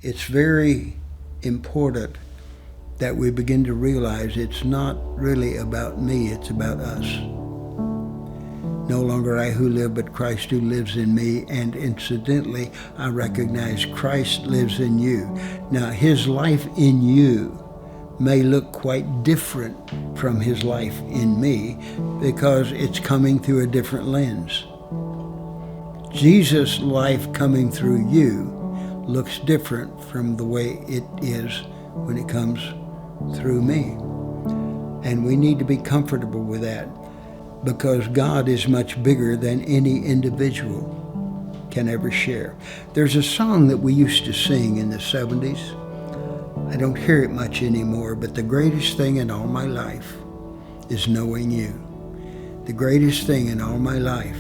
it's very important that we begin to realize it's not really about me, it's about us. No longer I who live, but Christ who lives in me. And incidentally, I recognize Christ lives in you. Now, his life in you may look quite different from his life in me because it's coming through a different lens. Jesus' life coming through you looks different from the way it is when it comes through me. And we need to be comfortable with that, because God is much bigger than any individual can ever share. There's a song that we used to sing in the 70s. I don't hear it much anymore, but the greatest thing in all my life is knowing you. The greatest thing in all my life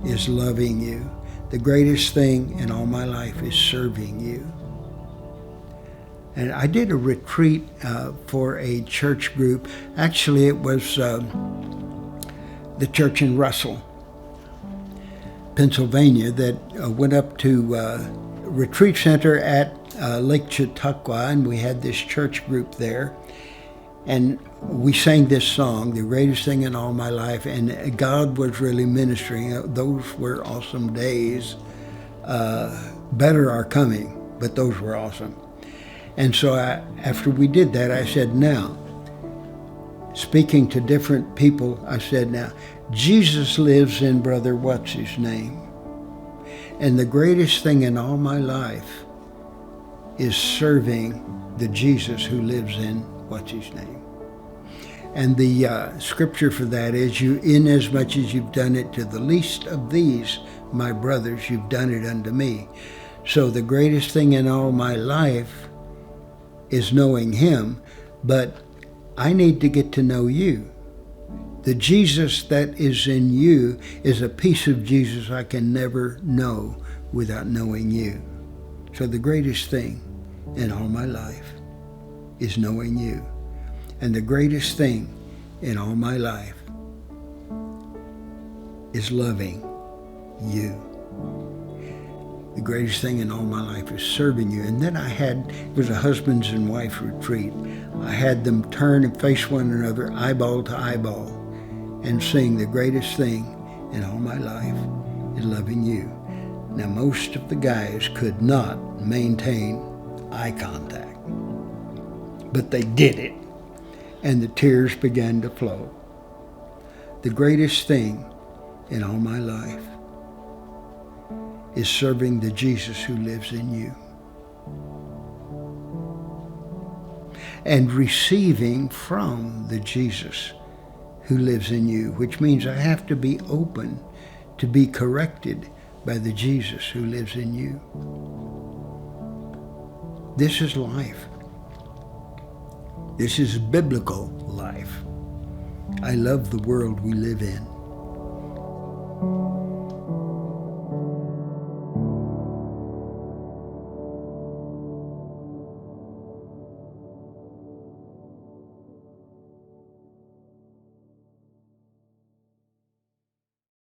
is loving you. The greatest thing in all my life is serving you. And I did a retreat for a church group. Actually, it was the church in Russell, Pennsylvania, that went up to retreat center at Lake Chautauqua, and we had this church group there. And we sang this song, The Greatest Thing in All My Life, and God was really ministering. Those were awesome days. Better are coming, but those were awesome. And so after we did that, I said, now, speaking to different people, I said, now, Jesus lives in Brother What's His Name. And the greatest thing in all my life is serving the Jesus who lives in What's His Name. And the scripture for that is, you, inasmuch as you've done it to the least of these, my brothers, you've done it unto me. So the greatest thing in all my life is knowing him, but I need to get to know you. The Jesus that is in you is a piece of Jesus I can never know without knowing you. So the greatest thing in all my life is knowing you. And the greatest thing in all my life is loving you. The greatest thing in all my life is serving you. And then it was a husbands and wife retreat. I had them turn and face one another, eyeball to eyeball, and sing, the greatest thing in all my life is loving you. Now, most of the guys could not maintain eye contact, but they did it, and the tears began to flow. The greatest thing in all my life is serving the Jesus who lives in you and receiving from the Jesus who lives in you, which means I have to be open to be corrected by the Jesus who lives in you. This is life. This is biblical life. I love the world we live in.